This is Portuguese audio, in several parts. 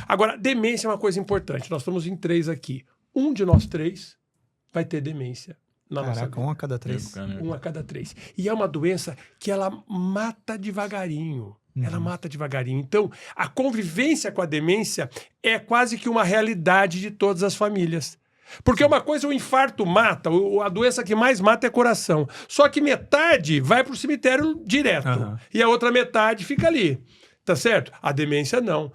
Agora, demência é uma coisa importante. Nós estamos em 3 aqui. Um de nós 3 vai ter demência na nossa vida. 1 a cada 3. 1 a cada 3. E é uma doença que ela mata devagarinho. Ela mata devagarinho. Então, a convivência com a demência é quase que uma realidade de todas as famílias. Porque uma coisa, o infarto mata, a doença que mais mata é coração. Só que metade vai para o cemitério direto. E a outra metade fica ali. Tá certo? A demência não.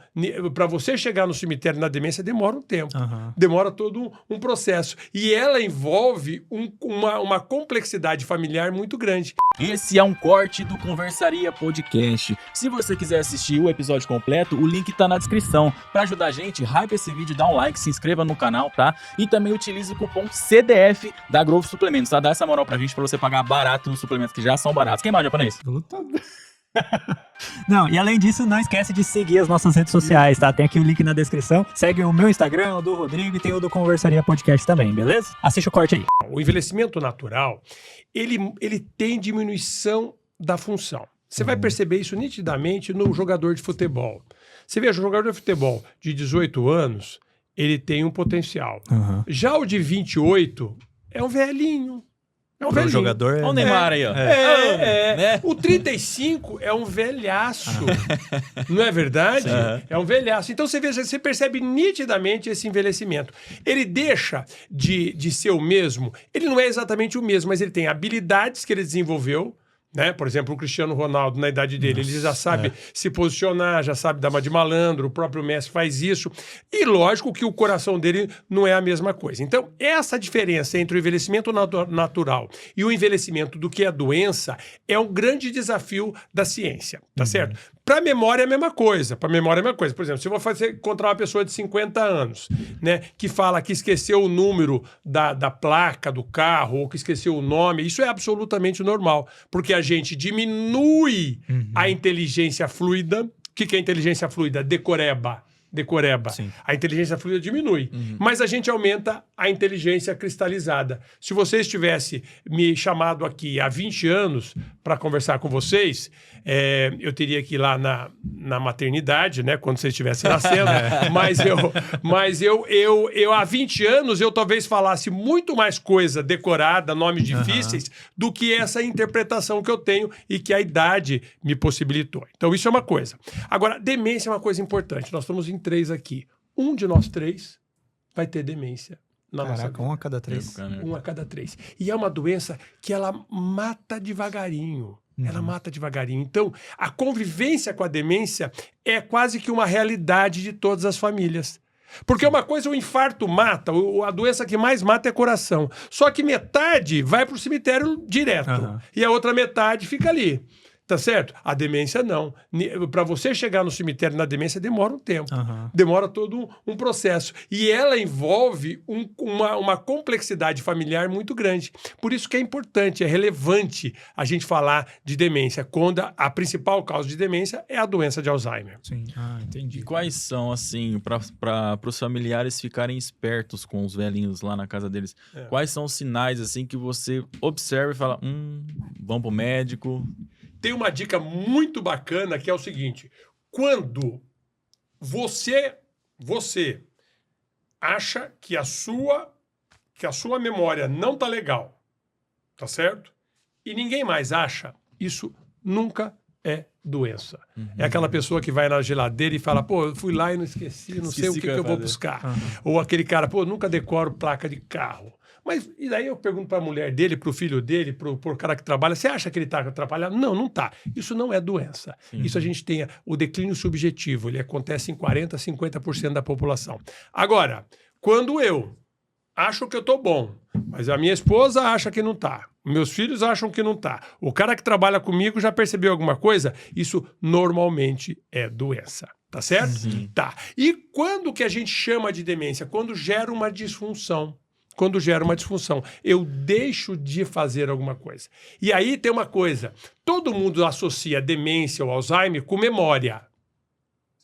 Para você chegar no cemitério na demência demora um tempo. Demora todo um processo. E ela envolve uma complexidade familiar muito grande. Esse é um corte do Conversaria Podcast. Se você quiser assistir o episódio completo, o link tá na descrição. Para ajudar a gente, hype esse vídeo, dá um like, se inscreva no canal, tá? E também utilize o cupom CDF da Growth Suplementos, tá? Dá essa moral pra gente, pra você pagar barato nos suplementos que já são baratos. Quem mais, japonês? Não, e além disso, não esquece de seguir as nossas redes sociais, tá? Tem aqui o link na descrição. Segue o meu Instagram, o do Rodrigo e tem o do Conversaria Podcast também, beleza? Assiste o corte aí. O envelhecimento natural, ele tem diminuição da função. Você vai perceber isso nitidamente no jogador de futebol. Você veja, o jogador de futebol de 18 anos, ele tem um potencial. Já o de 28 é um velhinho. É um velhinho. Jogador Olha o Neymar aí, ó. Né? O 35 é um velhaço. Não é verdade? É um velhaço. Então você percebe nitidamente esse envelhecimento. Ele deixa de ser o mesmo. Ele não é exatamente o mesmo, mas ele tem habilidades que ele desenvolveu. Né? Por exemplo, o Cristiano Ronaldo, na idade dele, ele já sabe se posicionar, já sabe dar uma de malandro, o próprio Messi faz isso. E lógico que o coração dele não é a mesma coisa. Então, essa diferença entre o envelhecimento natural e o envelhecimento do que é doença é um grande desafio da ciência, tá certo? Para a memória é a mesma coisa. Por exemplo, se eu vou encontrar uma pessoa de 50 anos, né, que fala que esqueceu o número da placa do carro ou que esqueceu o nome, isso é absolutamente normal, porque a gente diminui a inteligência fluida. O que é inteligência fluida? Decoreba. Sim. A inteligência fluida diminui, mas a gente aumenta a inteligência cristalizada. Se vocês tivessem me chamado aqui há 20 anos para conversar com vocês, eu teria que ir lá na maternidade, né, quando vocês estivessem nascendo, mas eu há 20 anos eu talvez falasse muito mais coisa decorada, nomes difíceis, do que essa interpretação que eu tenho e que a idade me possibilitou. Então isso é uma coisa. Agora, demência é uma coisa importante. Nós estamos em 3 aqui. Um de nós 3 vai ter demência na nossa vida. 1 a cada 3. 1 a cada 3. E é uma doença que ela mata devagarinho. Ela mata devagarinho. Então, a convivência com a demência é quase que uma realidade de todas as famílias. Porque uma coisa, o infarto mata, a doença que mais mata é coração. Só que metade vai para o cemitério direto. E a outra metade fica ali. Tá certo? A demência não. Para você chegar no cemitério na demência demora um tempo. Demora todo um processo. E ela envolve uma complexidade familiar muito grande. Por isso que é importante, é relevante a gente falar de demência, quando a principal causa de demência é a doença de Alzheimer. Sim. Entendi. E quais são, assim, para os familiares ficarem espertos com os velhinhos lá na casa deles, quais são os sinais, assim, que você observa e fala, vamos pro médico... Tem uma dica muito bacana que é o seguinte: quando você acha que a sua memória não tá legal, tá certo? E ninguém mais acha, isso nunca é doença. É aquela pessoa que vai na geladeira e fala, pô, eu fui lá e não esqueci, não sei o que eu vou buscar. Ou aquele cara, pô, nunca decoro placa de carro. Mas, e daí eu pergunto para a mulher dele, para o filho dele, para o cara que trabalha, você acha que ele está atrapalhado? Não, não está. Isso não é doença. Isso a gente tem o declínio subjetivo, ele acontece em 40%, 50% da população. Agora, quando eu acho que eu estou bom, mas a minha esposa acha que não está, meus filhos acham que não está, o cara que trabalha comigo já percebeu alguma coisa, isso normalmente é doença. Tá certo? Tá. E quando que a gente chama de demência? Quando gera uma disfunção. Eu deixo de fazer alguma coisa. E aí tem uma coisa, todo mundo associa demência ou Alzheimer com memória.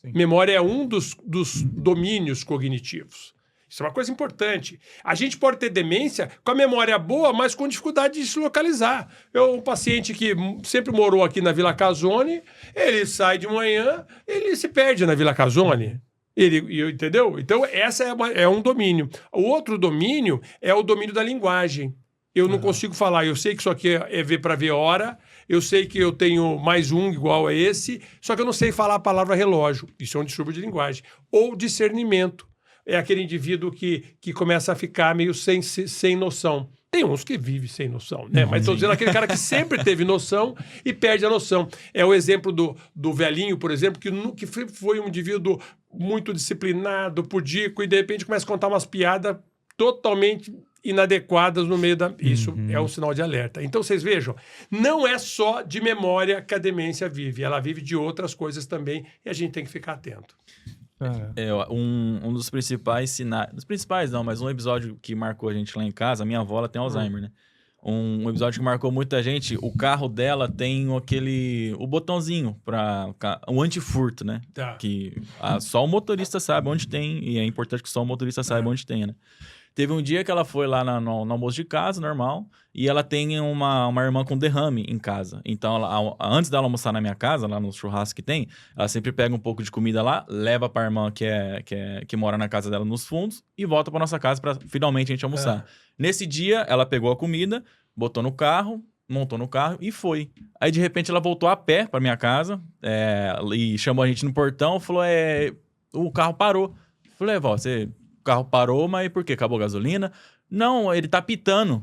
Memória é um dos domínios cognitivos. Isso é uma coisa importante. A gente pode ter demência com a memória boa, mas com dificuldade de se localizar. Um paciente que sempre morou aqui na Vila Casone, ele sai de manhã, ele se perde na Vila Casone. Entendeu? Então, essa é um domínio. O outro domínio é o domínio da linguagem. Eu não consigo falar, eu sei que isso aqui é ver para ver hora, eu sei que eu tenho mais um igual a esse, só que eu não sei falar a palavra relógio. Isso é um distúrbio de linguagem. Ou discernimento. É aquele indivíduo que começa a ficar meio sem noção. Tem uns que vivem sem noção, né? Mas estou dizendo aquele cara que sempre teve noção e perde a noção. É o exemplo do velhinho, por exemplo, que foi um indivíduo muito disciplinado, pudico, e de repente começa a contar umas piadas totalmente inadequadas no meio da... Isso é um sinal de alerta. Então, vocês vejam, não é só de memória que a demência vive. Ela vive de outras coisas também e a gente tem que ficar atento. Um dos principais sinais... Dos principais não, mas um episódio que marcou a gente lá em casa, a minha avó ela tem Alzheimer, né? Um episódio que marcou muita gente, o carro dela tem o botãozinho para o antifurto, né? Tá. Que só o motorista sabe onde tem, e é importante que só o motorista saiba onde tem, né? Teve um dia que ela foi lá no almoço de casa, normal, e ela tem uma irmã com derrame em casa. Então, antes dela almoçar na minha casa, lá no churrasco que tem, ela sempre pega um pouco de comida lá, leva pra irmã que mora na casa dela nos fundos, e volta pra nossa casa pra finalmente a gente almoçar. Nesse dia, ela pegou a comida, botou no carro, montou no carro e foi. Aí, de repente, ela voltou a pé pra minha casa, e chamou a gente no portão, falou, o carro parou. Falei, vó, o carro parou, mas por quê? Acabou a gasolina? Não, ele tá pitando.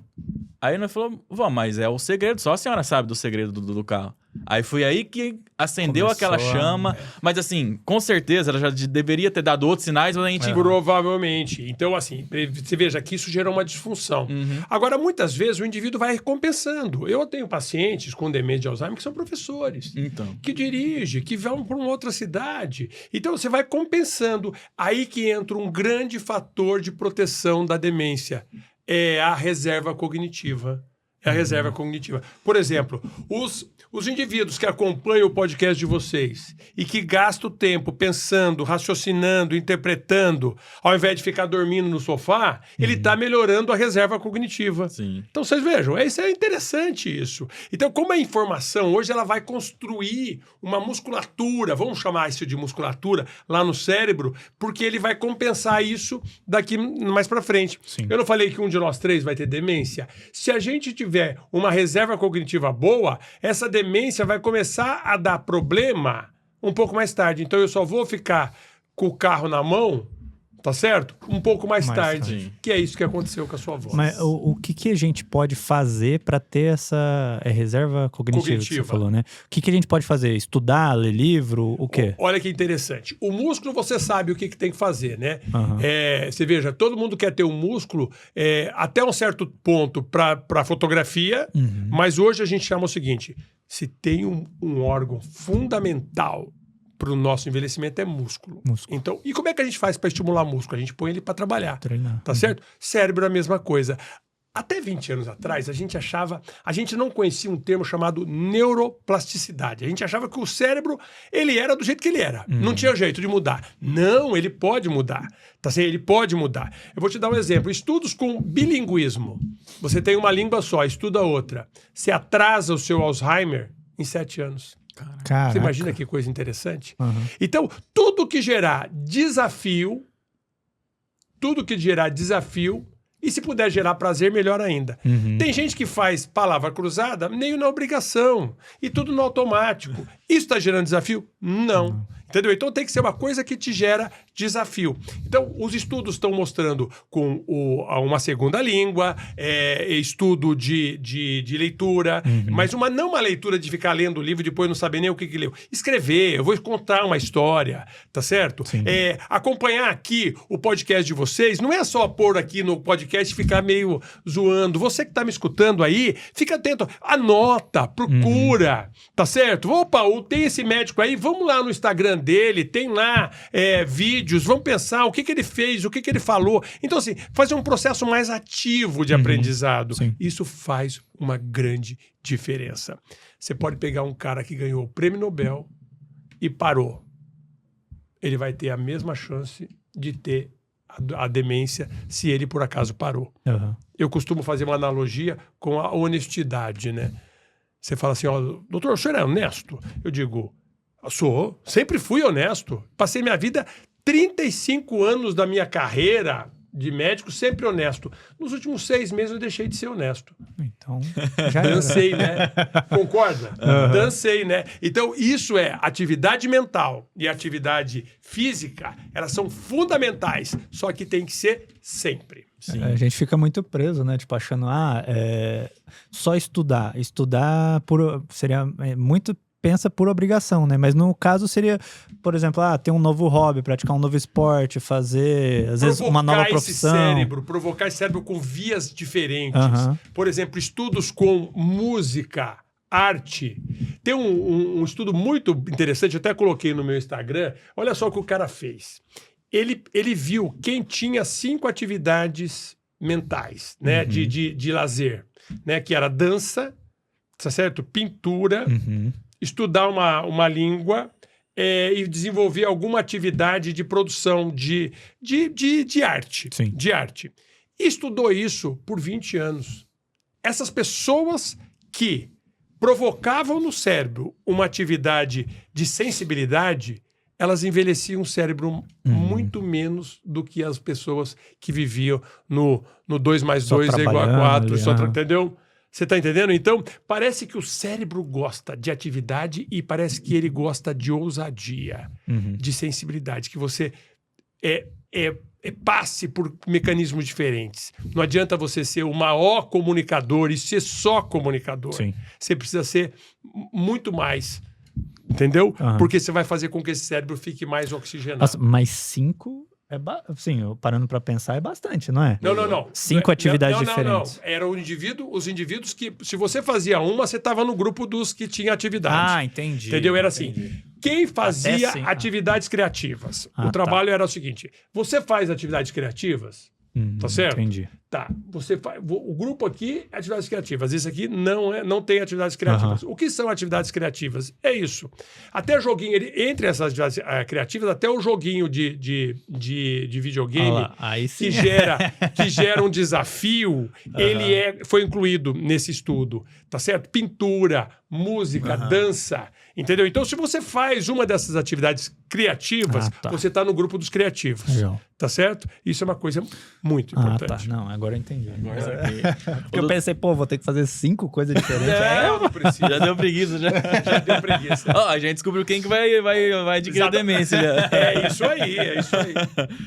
Aí nós falamos, vó, mas é o segredo, só a senhora sabe do segredo do carro. Aí foi aí que acendeu aquela chama, mas assim, com certeza ela já deveria ter dado outros sinais, mas a gente... Provavelmente. Então, assim, você veja que isso gerou uma disfunção. Agora, muitas vezes o indivíduo vai recompensando. Eu tenho pacientes com demência de Alzheimer que são professores, que dirigem, que vão para uma outra cidade. Então, você vai compensando. Aí que entra um grande fator de proteção da demência. É a reserva cognitiva. É a reserva cognitiva. Por exemplo, os indivíduos que acompanham o podcast de vocês e que gastam tempo pensando, raciocinando, interpretando, ao invés de ficar dormindo no sofá, ele está melhorando a reserva cognitiva. Sim. Então, vocês vejam, isso é interessante isso. Então, como a informação, hoje ela vai construir uma musculatura, vamos chamar isso de musculatura, lá no cérebro, porque ele vai compensar isso daqui mais para frente. Sim. Eu não falei que um de nós três vai ter demência? Se a gente tiver uma reserva cognitiva boa, essa demência vai começar a dar problema um pouco mais tarde. Então eu só vou ficar com o carro na mão, tá certo? Um pouco mais tarde. Que é isso que aconteceu com a sua avó. Mas o que a gente pode fazer para ter essa reserva cognitiva que você falou, né? O que a gente pode fazer? Estudar, ler livro, o quê? Olha que interessante. O músculo, você sabe o que tem que fazer, né? Você veja, todo mundo quer ter um músculo até um certo ponto para fotografia, mas hoje a gente chama o seguinte, se tem um órgão fundamental para o nosso envelhecimento é músculo. Então, e como é que a gente faz para estimular músculo? A gente põe ele para trabalhar. Treinar. Tá certo? Cérebro é a mesma coisa. Até 20 anos atrás, a gente não conhecia um termo chamado neuroplasticidade. A gente achava que o cérebro, ele era do jeito que ele era. Não tinha jeito de mudar. Não, ele pode mudar. Tá certo? Ele pode mudar. Eu vou te dar um exemplo. Estudos com bilinguismo. Você tem uma língua só, estuda outra. Você atrasa o seu Alzheimer em 7 anos. Caraca. Você imagina que coisa interessante? Então, tudo que gerar desafio, e se puder gerar prazer, melhor ainda. Tem gente que faz palavra cruzada meio na obrigação, e tudo no automático. Isso está gerando desafio? Não. Entendeu? Então tem que ser uma coisa que te gera desafio. Então, os estudos estão mostrando com uma segunda língua, estudo de leitura, mas não uma leitura de ficar lendo o livro e depois não saber nem o que leu. Escrever, eu vou contar uma história, tá certo? Acompanhar aqui o podcast de vocês, não é só pôr aqui no podcast e ficar meio zoando. Você que está me escutando aí, fica atento, anota, procura, tá certo? Opa, tem esse médico aí, vamos lá no Instagram dele, tem lá vídeos, vamos pensar o que ele fez, o que ele falou. Então, assim, fazer um processo mais ativo de aprendizado. Sim. Isso faz uma grande diferença. Você pode pegar um cara que ganhou o Prêmio Nobel e parou. Ele vai ter a mesma chance de ter a demência se ele, por acaso, parou. Eu costumo fazer uma analogia com a honestidade, né? Você fala assim, doutor, o senhor é honesto? Eu digo... Sou, sempre fui honesto. Passei minha vida 35 anos da minha carreira de médico, sempre honesto. Nos últimos 6 meses eu deixei de ser honesto. Então, já era. Dancei, né? Concorda? Dancei, né? Então, isso é atividade mental e atividade física, elas são fundamentais, só que tem que ser sempre. A gente fica muito preso, né? Tipo, achando, só estudar. Estudar seria muito... pensa por obrigação, né? Mas no caso seria, por exemplo, ter um novo hobby, praticar um novo esporte, fazer, às vezes, uma nova profissão. Provocar esse cérebro com vias diferentes. Por exemplo, estudos com música, arte. Tem um estudo muito interessante, até coloquei no meu Instagram. Olha só o que o cara fez. Ele viu quem tinha 5 atividades mentais, né? De lazer, né? Que era dança, tá certo? Pintura, estudar uma língua e desenvolver alguma atividade de produção de arte. Sim. De arte. E estudou isso por 20 anos. Essas pessoas que provocavam no cérebro uma atividade de sensibilidade, elas envelheciam o cérebro muito menos do que as pessoas que viviam no 2 mais 2 é igual a 4, entendeu? Você está entendendo? Então, parece que o cérebro gosta de atividade e parece que ele gosta de ousadia, de sensibilidade, que você passe por mecanismos diferentes. Não adianta você ser o maior comunicador e ser só comunicador. Sim. Você precisa ser muito mais, entendeu? Porque você vai fazer com que esse cérebro fique mais oxigenado. Nossa, mas 5... Assim, parando pra pensar, é bastante, não é? Não. 5 atividades diferentes. Não. Era os indivíduos que, se você fazia uma, você estava no grupo dos que tinha atividade. Entendi. Entendeu? Era assim. Quem fazia atividades criativas? O trabalho era o seguinte: você faz atividades criativas, tá certo? Entendi. Tá. Você faz, o grupo aqui é atividades criativas. Esse aqui não tem atividades criativas. O que são atividades criativas? É isso. Até joguinho, entre essas atividades criativas, até o joguinho de videogame que gera um desafio, foi incluído nesse estudo. Tá certo? Pintura, música, dança. Entendeu? Então, se você faz uma dessas atividades criativas, você está no grupo dos criativos. Legal. Tá certo? Isso é uma coisa muito importante. Não, agora eu entendi. Porque eu pensei, vou ter que fazer 5 coisas diferentes. Não precisa. Já deu preguiça, já. Já deu preguiça. A gente descobriu quem que vai adquirir a demência. É isso aí.